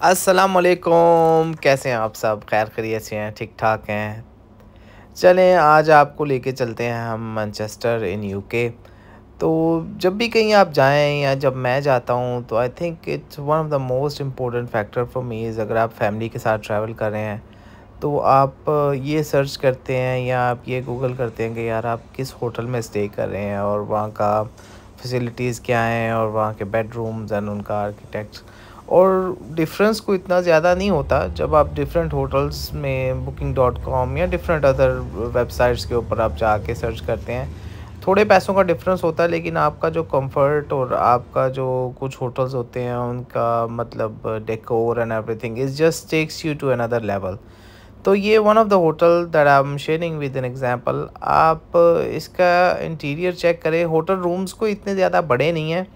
अस्सलाम वालेकुम। कैसे हैं आप सब? खैर खैरियत से हैं? ठीक ठाक हैं? चलें आज आपको लेके चलते हैं हम मैनचेस्टर इन यूके। तो जब भी कहीं आप जाएं या जब मैं जाता हूं तो I think it's one of the most important factor for me is अगर आप फैमिली के साथ ट्रैवल कर रहे हैं तो आप ये सर्च करते हैं या आप ये गूगल करते हैं कि यार आप किस होटल में स्टे कर रहे हैं और वहाँ का फैसिलिटीज़ क्या हैं और वहाँ के बेडरूम्स एंड उनका आर्किटेक्ट्स। और डिफरेंस कोई इतना ज़्यादा नहीं होता जब आप डिफरेंट होटल्स में booking.com या डिफरेंट अदर वेबसाइट्स के ऊपर आप जाके सर्च करते हैं। थोड़े पैसों का डिफरेंस होता है लेकिन आपका जो कंफर्ट और आपका जो कुछ होटल्स होते हैं उनका मतलब decor and everything is just takes you to another level. तो ये one of the hotel that I am sharing with an example. आप इसका इंटीरियर चेक करें। होटल रूम्स को इतने ज़्यादा बड़े नहीं हैं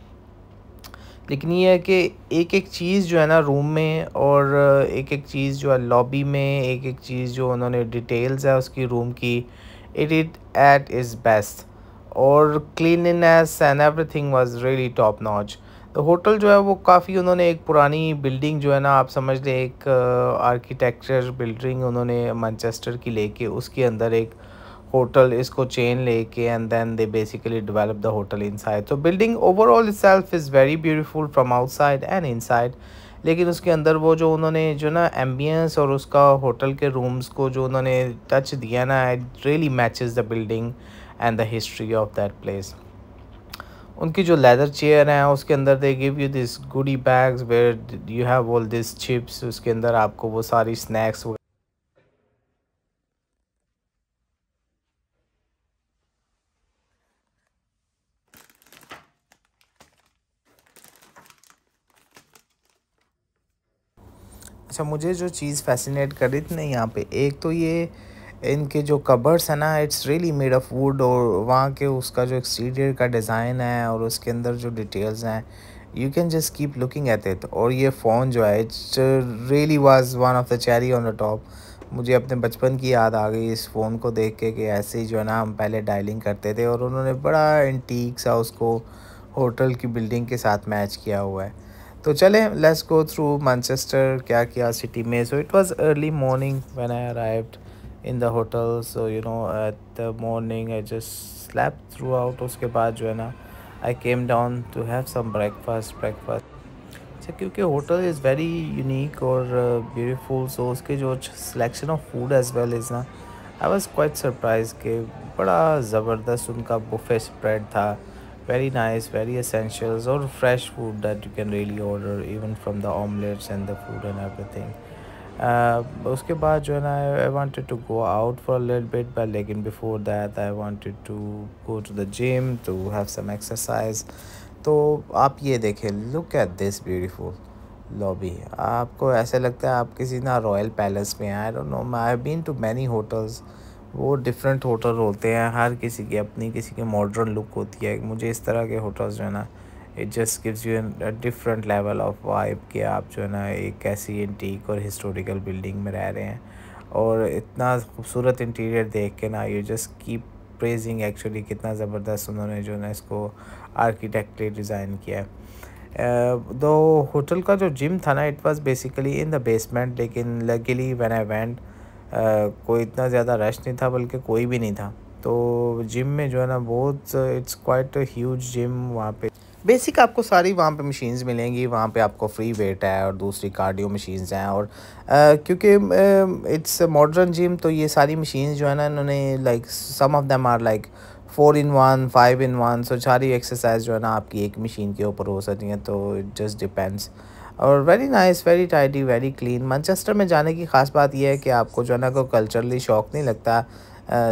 लेकिन ये है कि एक एक चीज़ जो है ना रूम में और एक एक चीज़ जो है लॉबी में, एक एक चीज़ जो उन्होंने डिटेल्स है उसकी रूम की, इट एट इज़ बेस्ट। और cleanliness and everything was really top notch. तो होटल जो है वो काफ़ी उन्होंने एक पुरानी बिल्डिंग जो है ना आप समझ लें एक आर्किटेक्चर बिल्डिंग उन्होंने मैनचेस्टर की लेके उसके अंदर एक होटल इसको चेन लेके and then they basically develop the hotel inside. तो building overall itself is very beautiful from outside and inside. लेकिन उसके अंदर वो जो उन्होंने जो ना एम्बियंस और उसका होटल के रूम्स को जो उन्होंने टच दिया ना it really matches the building and the history of that place. उनकी जो लेदर चेयर हैं उसके अंदर they give you this goodie bags where you have all this chips. उसके अंदर आपको वो सारी स्नैक्स। अच्छा, मुझे जो चीज़ फ़ैसिनेट कर रही थी ना यहाँ पे, एक तो ये इनके जो कबर्ड्स हैं ना it's really made of would. और वहाँ के उसका जो एक्सटीरियर का डिज़ाइन है और उसके अंदर जो डिटेल्स हैं you can just keep looking at it. और ये फ़ोन जो है it's really was one of the cherry on the top. मुझे अपने बचपन की याद आ गई इस फ़ोन को देख के कि ऐसे ही जो है ना हम पहले डायलिंग करते थे और उन्होंने बड़ा एंटीक सा उसको होटल की बिल्डिंग के साथ मैच किया हुआ है। तो चलें लेट्स गो थ्रू मैनचेस्टर क्या किया सिटी में। So it was early morning when I arrived in the hotel. So you know at the morning I just slept throughout. उसके बाद जो है ना I came down to have some breakfast. अच्छा, क्योंकि होटल इज़ वेरी यूनिक और beautiful so उसके जो selection of food as well is ना आई वाज क्वाइट सरप्राइज के बड़ा ज़बरदस्त उनका बुफे स्प्रेड था। वेरी नाइस, वेरी एसेंशियल्स और fresh food that you can really order even from the omelettes and the food and everything. उसके बाद जो है ना I wanted to go out for a little bit but लेकिन before that I wanted to go to the gym to have some exercise. तो आप ये देखें, look at this beautiful lobby. आपको ऐसे लगता है आप किसी ना रॉयल पैलेस में हैं। I don't know, I have been to many hotels. वो डिफरेंट होटल होते हैं, हर किसी की अपनी किसी की मॉडर्न लुक होती है। मुझे इस तरह के होटल्स जो है ना it just gives you different level of vibe कि आप जो है ना एक ऐसी एंटीक और हिस्टोरिकल बिल्डिंग में रह रहे हैं और इतना खूबसूरत इंटीरियर देख के ना you just keep praising actually कितना ज़बरदस्त उन्होंने जो है ना इसको आर्किटेक्टली डिज़ाइन किया है। दो होटल का जो जिम था ना it was basically in the basement लेकिन लकीली व्हेन आई वेंट कोई इतना ज़्यादा रश नहीं था बल्कि कोई भी नहीं था। तो जिम में जो है ना बहुत इट्स क्वाइट ह्यूज जिम वहाँ पे। बेसिक आपको सारी वहाँ पे मशीन्स मिलेंगी। वहाँ पे आपको फ्री वेट है और दूसरी कार्डियो मशीन्स हैं। और क्योंकि इट्स मॉडर्न जिम तो ये सारी मशीन्स जो है ना इन्होंने like some of them are like 4 in 1 5 in 1। So सारी एक्सरसाइज जो है ना आपकी एक मशीन के ऊपर हो सकती हैं। तो इट जस्ट डिपेंड्स। और very nice, very tidy, very clean. Manchester में जाने की ख़ास बात यह है कि आपको जो है ना कोई कल्चरली शॉक नहीं लगता।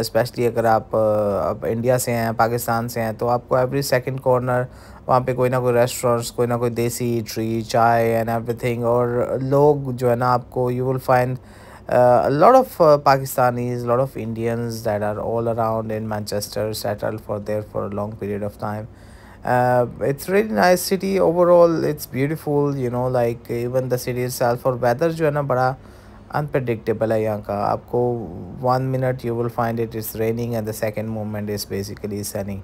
स्पेशली अगर आप अब इंडिया से हैं, पाकिस्तान से हैं तो आपको एवरी सेकंड कॉर्नर वहाँ पे कोई ना कोई रेस्टोरेंट्स, कोई ना कोई देसी ट्री चाय एंड एवरीथिंग। और लोग जो है ना आपको you will find a lot of Pakistanis, a lot of Indians that are all around in Manchester, settled for there for a long period of time. It's really nice city overall. It's beautiful, you know, like even the city itself। और weather जो है ना बड़ा unpredictable है यहाँ का। आपको 1 minute you will find it is raining and the second moment is basically sunny।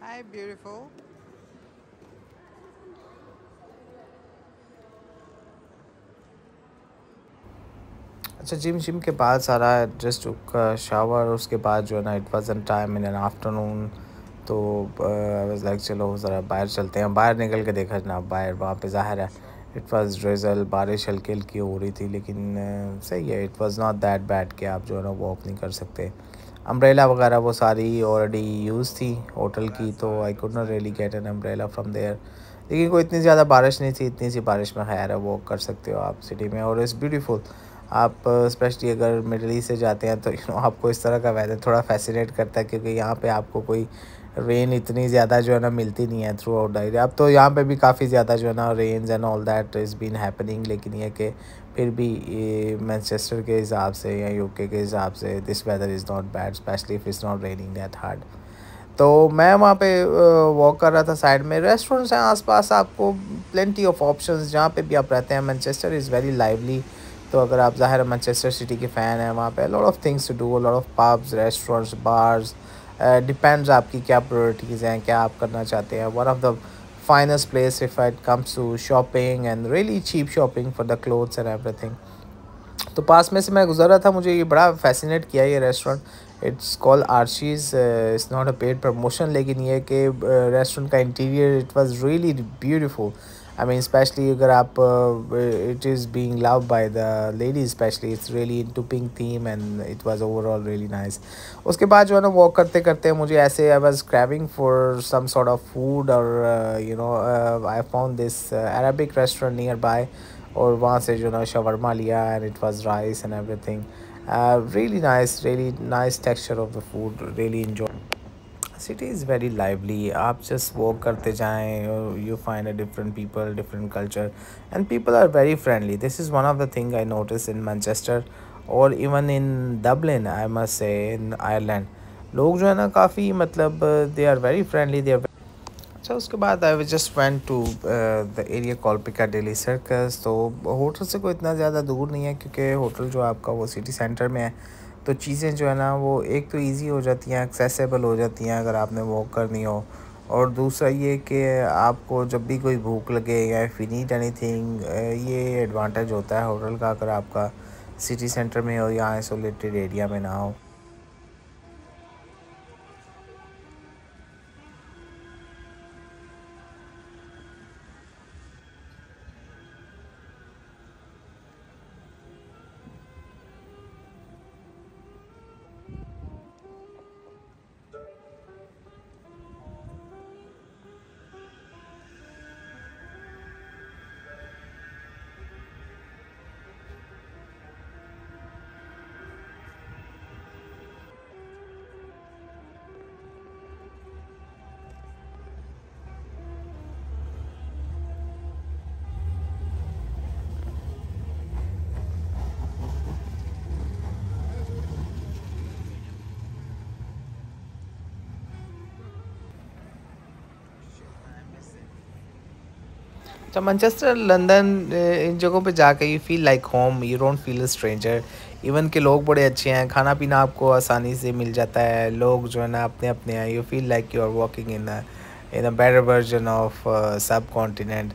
Hi, beautiful. अच्छा, जिम शिम के बाद सारा जस्ट शावर, उसके बाद जो है ना it was an time in an afternoon. तो आई वाज लाइक चलो ज़रा बाहर चलते हैं। बाहर निकल के देखा जनाब, बाहर वहाँ पे ज़ाहिर है इट वाज ड्रिज़ल, बारिश हल्की हल्की हो रही थी, लेकिन सही है, it was not that bad कि आप जो है ना वॉक नहीं कर सकते। अम्ब्रेला वगैरह वो सारी ऑलरेडी यूज़ थी होटल की, तो I could not really get an umbrella from there. लेकिन कोई इतनी ज़्यादा बारिश नहीं थी, इतनी सी बारिश में खैर है वॉक कर सकते हो आप सिटी में, और इट्स ब्यूटीफुल। आप स्पेशली अगर मिडल ईस्ट से जाते हैं तो आपको इस तरह का वेदर थोड़ा फैसिनेट करता है, क्योंकि यहाँ पे आपको कोई रेन इतनी ज़्यादा जो है ना मिलती नहीं है थ्रू आउट द ईयर। अब तो यहाँ पे भी काफ़ी ज़्यादा जो है ना rains and all that is been happening, लेकिन ये कि फिर भी ये मैनचेस्टर के हिसाब से या यूके के हिसाब से this weather is not bad, specially if is not raining that hard. तो मैं वहाँ पे वॉक कर रहा था, साइड में रेस्टोरेंट्स हैं आसपास, आपको प्लेंटी ऑफ ऑप्शंस जहाँ पे भी आप रहते हैं। मैनचेस्टर इज़ वेरी लाइवली, तो अगर आप ज़ाहिर है मैनचेस्टर सिटी के फ़ैन हैं, वहाँ पे lot of things to do, lot of pubs, restaurants, bars. Depends आपकी क्या प्रायोरिटीज़ हैं, क्या आप करना चाहते हैं। One of the finest place if it comes to shopping and really cheap shopping for the clothes and everything. तो पास में से मैं गुज़र रहा था, मुझे ये बड़ा फ़ैसिनेट किया ये रेस्टोरेंट। इट्स कॉल्ड आर्शीज़, it's not a paid promotion, लेकिन ये कि रेस्टोरेंट का interior it was really beautiful. I mean specially अगर आप it is being loved by the ladies, specially it's really into pink theme and it was overall really nice. उसके बाद जो है ना वॉक करते करते मुझे ऐसे I was craving for some sort of food, और I found this Arabic restaurant nearby, और वहाँ से जो ना शवरमा लिया and it was rice and everything. Really nice texture of the food, really enjoy. City is very lively, आप just walk करते जाएं, you find a different people, different culture, and people are very friendly. This is one of the thing I notice in Manchester, और even in Dublin I must say, in Ireland. लोग जो है ना काफ़ी मतलब they are very friendly, they are. अच्छा, उसके बाद I just went to the area call Piccadilly Circus. तो होटल से कोई इतना ज़्यादा दूर नहीं है, क्योंकि होटल जो आपका वो सिटी सेंटर में है। तो चीज़ें जो है ना वो एक तो इजी हो जाती हैं, एक्सेसिबल हो जाती हैं अगर आपने वॉक करनी हो। और दूसरा ये कि आपको जब भी कोई भूख लगे या इफ़ यू नीड एनीथिंग, ये एडवांटेज होता है होटल का, अगर आपका सिटी सेंटर में हो या आइसोलेटेड एरिया में ना हो। तो मैनचेस्टर, लंदन, इन जगहों पे जाके you feel like home, you don't feel a stranger. Even के लोग बड़े अच्छे हैं, खाना पीना आपको आसानी से मिल जाता है, लोग जो है ना अपने अपने हैं। You feel like you are walking in a better version of subcontinent.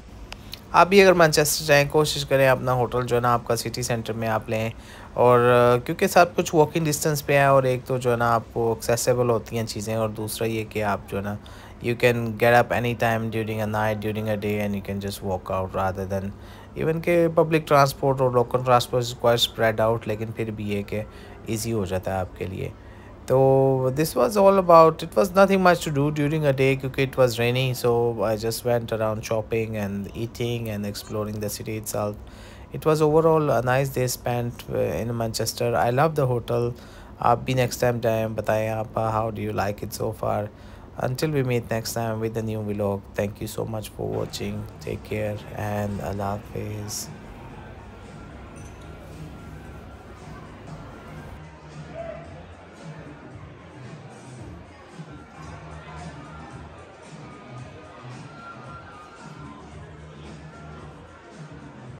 आप भी अगर मैनचेस्टर जाएँ, कोशिश करें अपना होटल जो है ना आपका सिटी सेंटर में आप लें। और क्योंकि सब कुछ वॉकिंग डिस्टेंस पे है, और एक तो जो है ना आपको एक्सेसिबल होती हैं चीज़ें, और दूसरा ये कि आप जो है ना you can get up any time during a night, during a day, and you can just walk out rather than. Even के पब्लिक ट्रांसपोर्ट और local transport is quite spread out, लेकिन फिर भी ये कि ईज़ी हो जाता है आपके लिए। So this was all about, it was nothing much to do during a day because it was rainy, so I just went around shopping and eating and exploring the city itself. It was overall a nice day spent in Manchester. I love the hotel. आप भी next time जाएं, बताएं आप how do you like it so far. Until we meet next time with the new vlog, thank you so much for watching. Take care and Allah Hafiz.